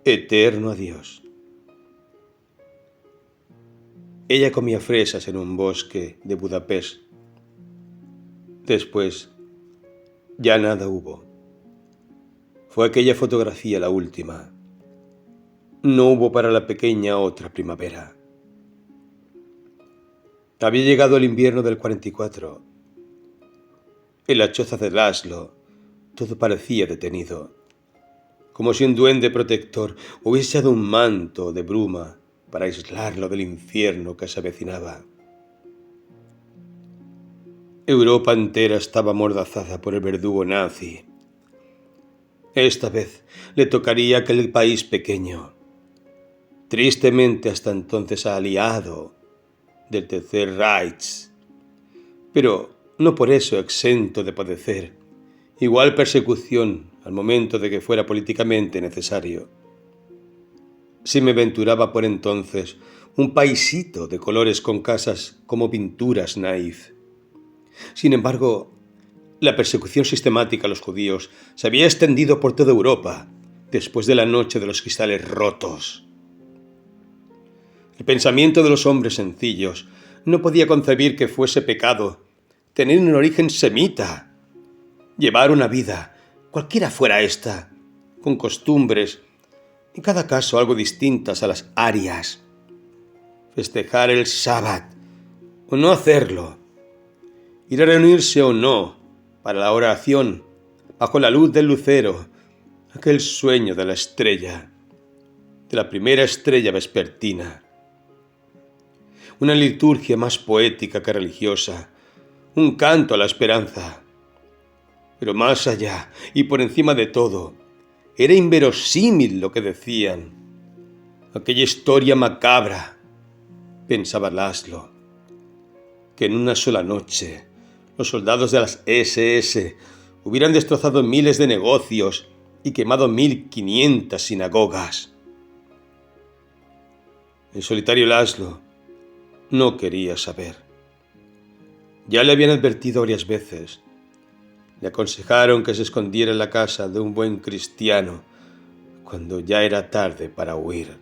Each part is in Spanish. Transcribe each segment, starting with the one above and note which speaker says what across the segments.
Speaker 1: Eterno adiós. Ella comía fresas en un bosque de Budapest. Después, ya nada hubo. Fue aquella fotografía la última. No hubo para la pequeña otra primavera. Había llegado el invierno del 44. En la choza de Laszlo, todo parecía detenido, como si un duende protector hubiese dado un manto de bruma para aislarlo del infierno que se avecinaba. Europa entera estaba amordazada por el verdugo nazi. Esta vez le tocaría a aquel país pequeño, tristemente hasta entonces aliado del Tercer Reich, pero no por eso exento de padecer igual persecución al momento de que fuera políticamente necesario. Si me venturaba por entonces un paisito de colores con casas como pinturas naif. Sin embargo, la persecución sistemática a los judíos se había extendido por toda Europa después de la noche de los cristales rotos. El pensamiento de los hombres sencillos no podía concebir que fuese pecado tener un origen semita, llevar una vida, cualquiera fuera esta, con costumbres, en cada caso algo distintas a las arias, festejar el sábado o no hacerlo, ir a reunirse o no para la oración bajo la luz del lucero, aquel sueño de la estrella, de la primera estrella vespertina. Una liturgia más poética que religiosa, un canto a la esperanza. Pero más allá y por encima de todo, era inverosímil lo que decían. Aquella historia macabra, pensaba Laszlo, que en una sola noche los soldados de las SS hubieran destrozado miles de negocios y quemado 1500 sinagogas. El solitario Laszlo no quería saber. Ya le habían advertido varias veces. Le aconsejaron que se escondiera en la casa de un buen cristiano cuando ya era tarde para huir.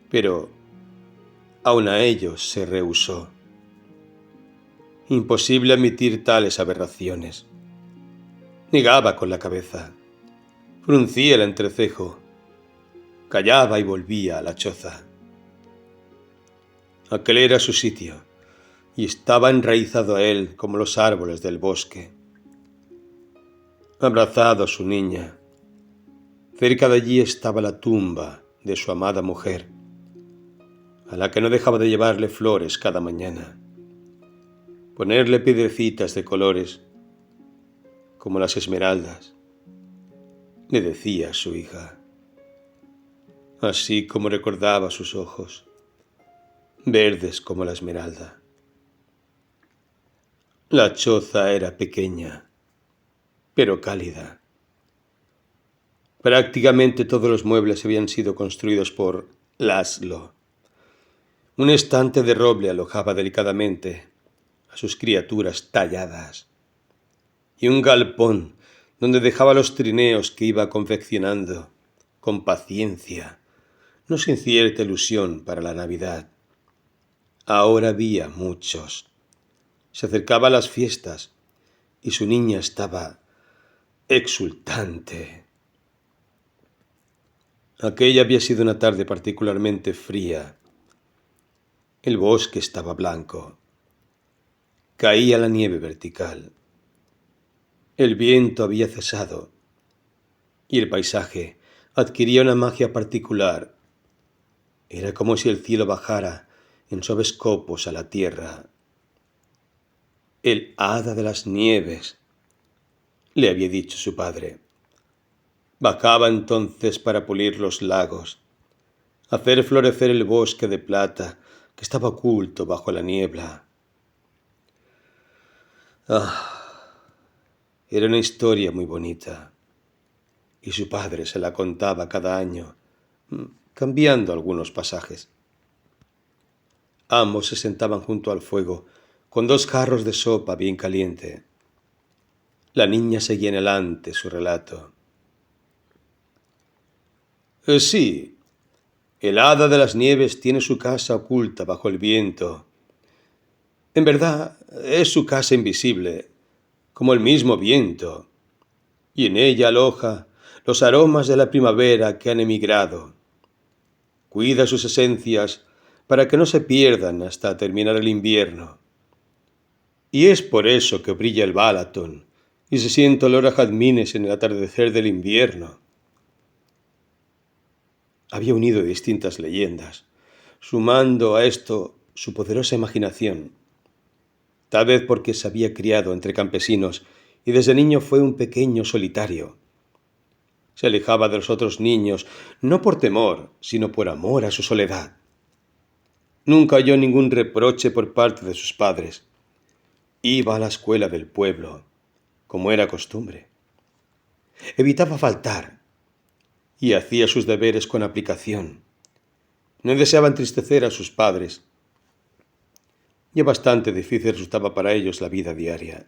Speaker 1: Pero aun a ello se rehusó. Imposible admitir tales aberraciones. Negaba con la cabeza, fruncía el entrecejo, callaba y volvía a la choza. Aquel era su sitio, y estaba enraizado a él como los árboles del bosque. Abrazado a su niña, cerca de allí estaba la tumba de su amada mujer, a la que no dejaba de llevarle flores cada mañana, ponerle piedrecitas de colores, como las esmeraldas, le decía a su hija, así como recordaba sus ojos, verdes como la esmeralda. La choza era pequeña, pero cálida. Prácticamente todos los muebles habían sido construidos por Laszlo. Un estante de roble alojaba delicadamente a sus criaturas talladas, y un galpón donde dejaba los trineos que iba confeccionando con paciencia, no sin cierta ilusión para la Navidad. Ahora había muchos. Se acercaban las fiestas y su niña estaba exultante. Aquella había sido una tarde particularmente fría. El bosque estaba blanco. Caía la nieve vertical. El viento había cesado y el paisaje adquiría una magia particular. Era como si el cielo bajara en suaves copos a la tierra. El hada de las nieves, le había dicho su padre. Bajaba entonces para pulir los lagos, hacer florecer el bosque de plata que estaba oculto bajo la niebla. Era una historia muy bonita, y su padre se la contaba cada año, cambiando algunos pasajes. Ambos se sentaban junto al fuego, con 2 jarros de sopa bien caliente. La niña seguía en adelante su relato. Sí, el hada de las nieves tiene su casa oculta bajo el viento. En verdad, es su casa invisible, como el mismo viento, y en ella aloja los aromas de la primavera que han emigrado. Cuida sus esencias para que no se pierdan hasta terminar el invierno. Y es por eso que brilla el Balaton y se siente olor a jazmines en el atardecer del invierno. Había unido distintas leyendas, sumando a esto su poderosa imaginación. Tal vez porque se había criado entre campesinos y desde niño fue un pequeño solitario. Se alejaba de los otros niños, no por temor, sino por amor a su soledad. Nunca oyó ningún reproche por parte de sus padres. Iba a la escuela del pueblo, como era costumbre. Evitaba faltar y hacía sus deberes con aplicación. No deseaba entristecer a sus padres. Ya bastante difícil resultaba para ellos la vida diaria.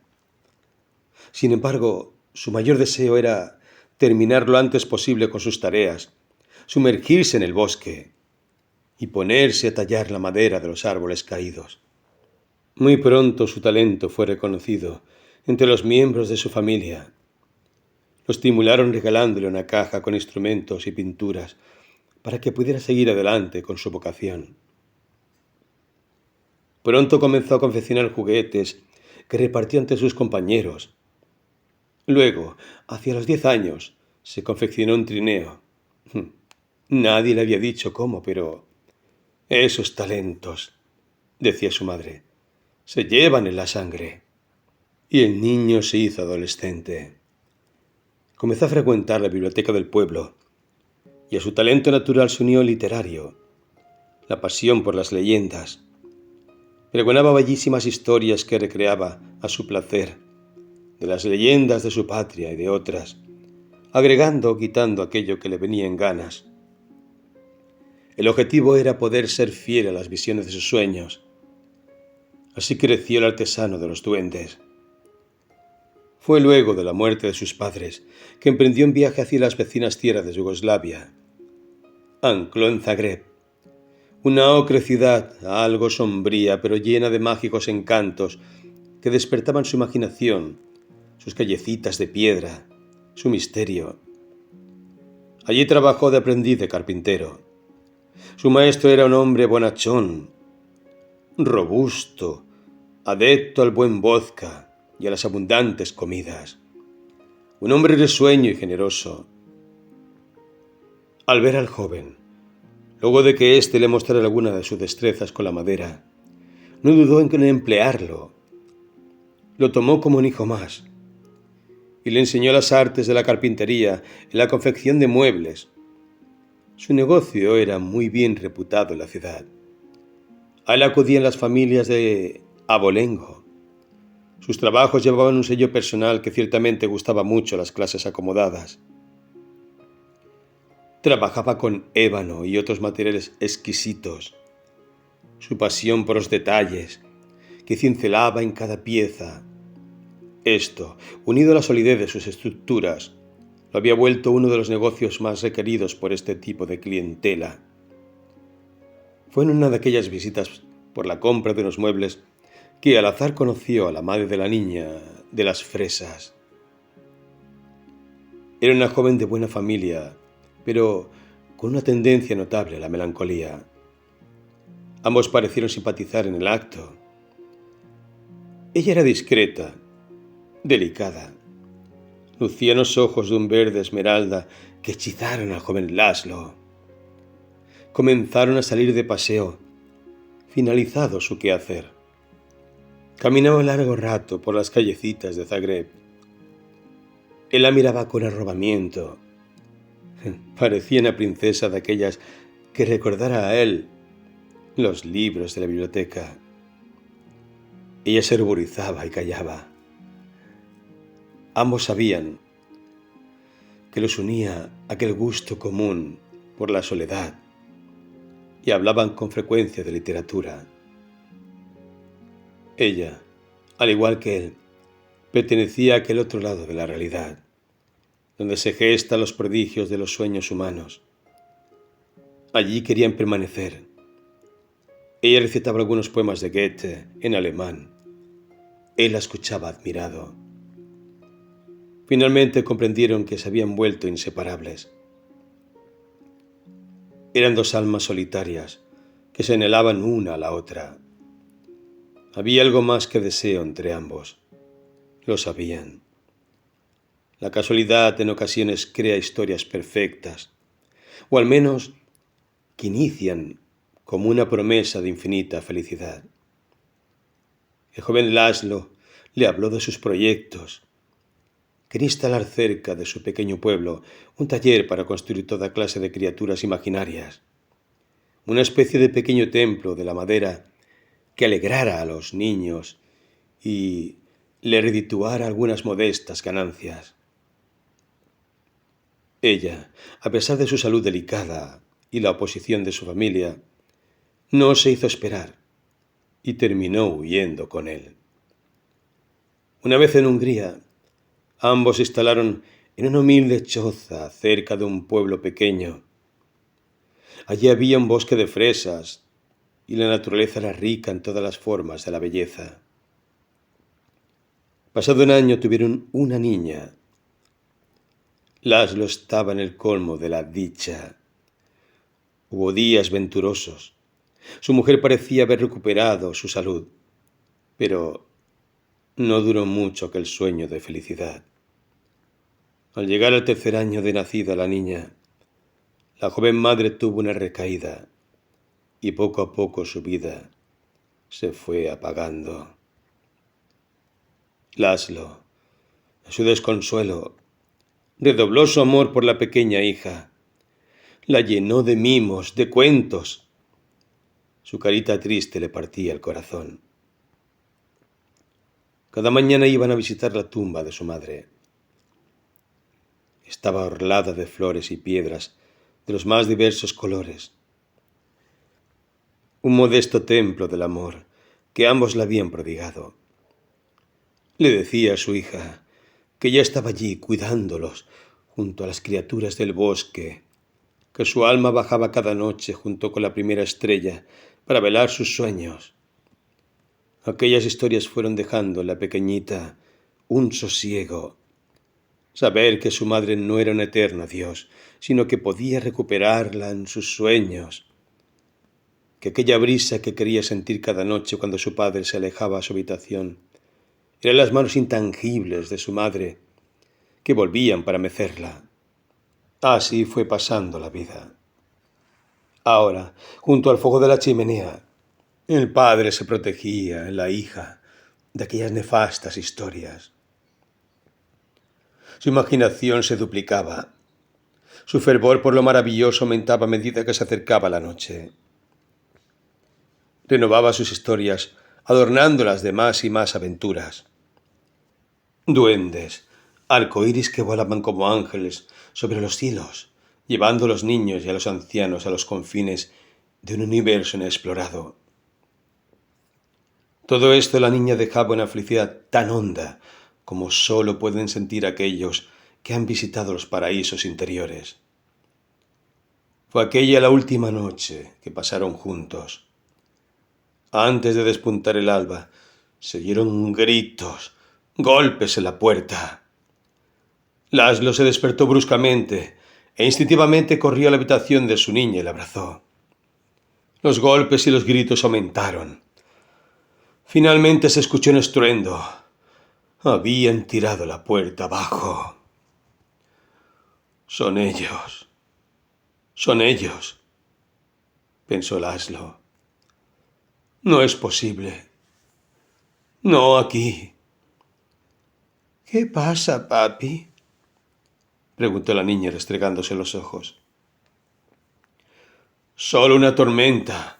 Speaker 1: Sin embargo, su mayor deseo era terminar lo antes posible con sus tareas, sumergirse en el bosque y ponerse a tallar la madera de los árboles caídos. Muy pronto su talento fue reconocido entre los miembros de su familia. Lo estimularon regalándole una caja con instrumentos y pinturas para que pudiera seguir adelante con su vocación. Pronto comenzó a confeccionar juguetes que repartió entre sus compañeros. Luego, hacia los 10 años, se confeccionó un trineo. Nadie le había dicho cómo, pero esos talentos, decía su madre, se llevan en la sangre. Y el niño se hizo adolescente. Comenzó a frecuentar la biblioteca del pueblo y a su talento natural se unió el literario, la pasión por las leyendas. Pregonaba bellísimas historias que recreaba a su placer, de las leyendas de su patria y de otras, agregando o quitando aquello que le venía en ganas. El objetivo era poder ser fiel a las visiones de sus sueños. Así creció el artesano de los duendes. Fue luego de la muerte de sus padres que emprendió un viaje hacia las vecinas tierras de Yugoslavia. Ancló en Zagreb, una ocre ciudad algo sombría pero llena de mágicos encantos que despertaban su imaginación, sus callecitas de piedra, su misterio. Allí trabajó de aprendiz de carpintero. Su maestro era un hombre bonachón, robusto, adepto al buen vodka y a las abundantes comidas. Un hombre risueño y generoso. Al ver al joven, luego de que éste le mostrara alguna de sus destrezas con la madera, no dudó en emplearlo. Lo tomó como un hijo más y le enseñó las artes de la carpintería y la confección de muebles. Su negocio era muy bien reputado en la ciudad. A él acudían las familias de abolengo. Sus trabajos llevaban un sello personal que ciertamente gustaba mucho a las clases acomodadas. Trabajaba con ébano y otros materiales exquisitos. Su pasión por los detalles, que cincelaba en cada pieza. Esto, unido a la solidez de sus estructuras, lo había vuelto uno de los negocios más requeridos por este tipo de clientela. Fue en una de aquellas visitas por la compra de unos muebles que al azar conoció a la madre de la niña de las fresas. Era una joven de buena familia, pero con una tendencia notable a la melancolía. Ambos parecieron simpatizar en el acto. Ella era discreta, delicada. Lucía unos ojos de un verde esmeralda que hechizaron al joven Laszlo. Comenzaron a salir de paseo, finalizado su quehacer. Caminaba un largo rato por las callecitas de Zagreb. Él la miraba con arrobamiento. Parecía una princesa de aquellas que recordara a él los libros de la biblioteca. Ella se ruborizaba y callaba. Ambos sabían que los unía aquel gusto común por la soledad y hablaban con frecuencia de literatura. Ella, al igual que él, pertenecía a aquel otro lado de la realidad, donde se gestan los prodigios de los sueños humanos. Allí querían permanecer. Ella recitaba algunos poemas de Goethe en alemán. Él la escuchaba admirado. Finalmente comprendieron que se habían vuelto inseparables. Eran dos almas solitarias que se anhelaban una a la otra. Había algo más que deseo entre ambos. Lo sabían. La casualidad en ocasiones crea historias perfectas, o al menos que inician como una promesa de infinita felicidad. El joven Laszlo le habló de sus proyectos. Quería instalar cerca de su pequeño pueblo un taller para construir toda clase de criaturas imaginarias, una especie de pequeño templo de la madera que alegrara a los niños y le redituara algunas modestas ganancias. Ella, a pesar de su salud delicada y la oposición de su familia, no se hizo esperar y terminó huyendo con él. Una vez en Hungría, ambos se instalaron en una humilde choza cerca de un pueblo pequeño. Allí había un bosque de fresas y la naturaleza era rica en todas las formas de la belleza. Pasado un año tuvieron una niña. Laszlo estaba en el colmo de la dicha. Hubo días venturosos. Su mujer parecía haber recuperado su salud, pero no duró mucho aquel sueño de felicidad. Al llegar al tercer año de nacida la niña, la joven madre tuvo una recaída y poco a poco su vida se fue apagando. Laszlo, en su desconsuelo, redobló su amor por la pequeña hija. La llenó de mimos, de cuentos. Su carita triste le partía el corazón. Cada mañana iban a visitar la tumba de su madre. Estaba orlada de flores y piedras de los más diversos colores. Un modesto templo del amor que ambos le habían prodigado. Le decía a su hija que ya estaba allí cuidándolos junto a las criaturas del bosque, que su alma bajaba cada noche junto con la primera estrella para velar sus sueños. Aquellas historias fueron dejando en la pequeñita un sosiego. Saber que su madre no era un eterno adiós, sino que podía recuperarla en sus sueños. Que aquella brisa que quería sentir cada noche cuando su padre se alejaba a su habitación eran las manos intangibles de su madre que volvían para mecerla. Así fue pasando la vida. Ahora, junto al fuego de la chimenea, el padre se protegía en la hija de aquellas nefastas historias. Su imaginación se duplicaba. Su fervor por lo maravilloso aumentaba a medida que se acercaba la noche. Renovaba sus historias, adornándolas de más y más aventuras. Duendes, arcoíris que volaban como ángeles sobre los cielos, llevando a los niños y a los ancianos a los confines de un universo inexplorado. Todo esto la niña dejaba una felicidad tan honda como sólo pueden sentir aquellos que han visitado los paraísos interiores. Fue aquella la última noche que pasaron juntos. Antes de despuntar el alba, se oyeron gritos, golpes en la puerta. Laszlo se despertó bruscamente e instintivamente corrió a la habitación de su niña y la abrazó. Los golpes y los gritos aumentaron. Finalmente se escuchó un estruendo. Habían tirado la puerta abajo. Son ellos, pensó Laszlo. No es posible. No aquí. ¿Qué pasa, papi?, preguntó la niña restregándose los ojos. Solo una tormenta.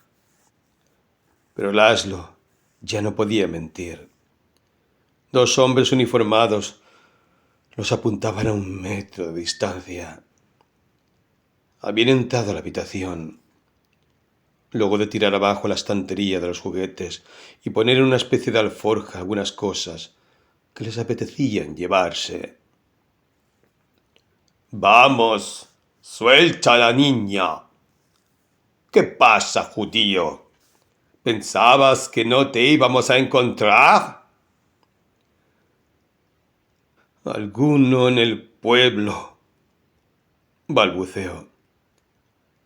Speaker 1: Pero Laszlo ya no podía mentir. Dos hombres uniformados los apuntaban a 1 metro de distancia. Habían entrado a la habitación. Luego de tirar abajo la estantería de los juguetes y poner en una especie de alforja algunas cosas que les apetecían llevarse. «Vamos, suelta a la niña», ¿Qué pasa, judío? ¿Pensabas que no te íbamos a encontrar? Alguno en el pueblo, balbuceó.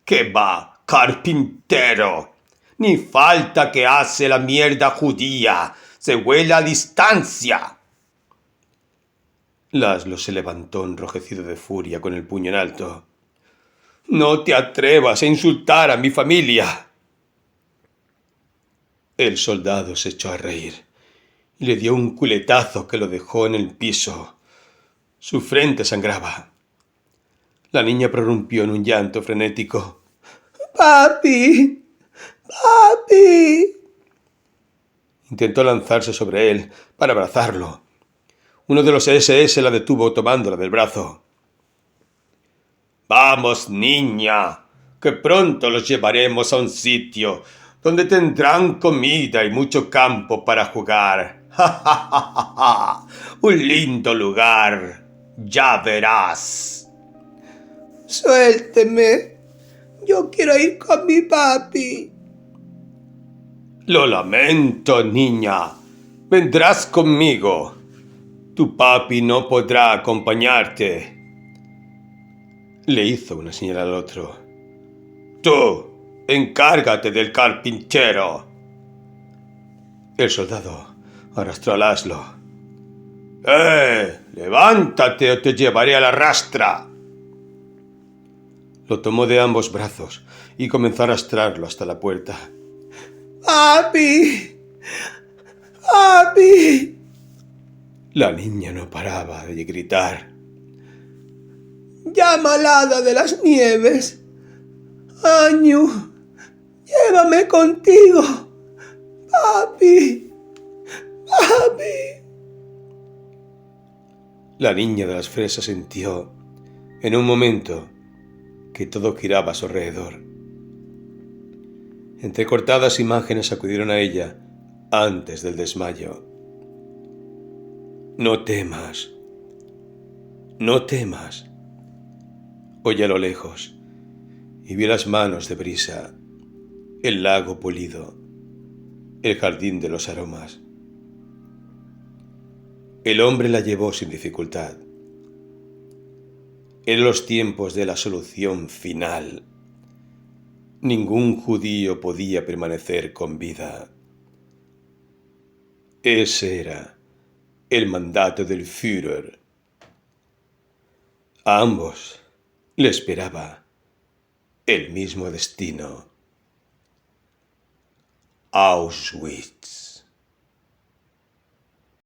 Speaker 1: ¿Qué va, carpintero? Ni falta que hace la mierda judía. Se huele a distancia. Laszlo se levantó enrojecido de furia con el puño en alto. No te atrevas a insultar a mi familia. El soldado se echó a reír y le dio un culetazo que lo dejó en el piso. Su frente sangraba. La niña prorrumpió en un llanto frenético. ¡Papi! ¡Papi! Intentó lanzarse sobre él para abrazarlo. Uno de los SS la detuvo tomándola del brazo. Vamos, niña, que pronto los llevaremos a un sitio donde tendrán comida y mucho campo para jugar. ¡Ja, ja, ja, ja, ja! Un lindo lugar. Ya verás. Suélteme. Yo quiero ir con mi papi. Lo lamento, niña. Vendrás conmigo. Tu papi no podrá acompañarte. Le hizo una señal al otro. Tú, encárgate del carpintero. El soldado arrastró a Laszlo. Levántate o te llevaré a la rastra. Lo tomó de ambos brazos y comenzó a arrastrarlo hasta la puerta. ¡Papi! ¡Papi! La niña no paraba de gritar. Llama al hada de las nieves. Año, llévame contigo. Papi. Papi. La niña de las fresas sintió, en un momento, que todo giraba a su alrededor. Entrecortadas imágenes acudieron a ella antes del desmayo. No temas. No temas. Oye a lo lejos y vi las manos de brisa, el lago pulido, el jardín de los aromas. El hombre la llevó sin dificultad. En los tiempos de la solución final, ningún judío podía permanecer con vida. Ese era el mandato del Führer. A ambos le esperaba el mismo destino. Auschwitz.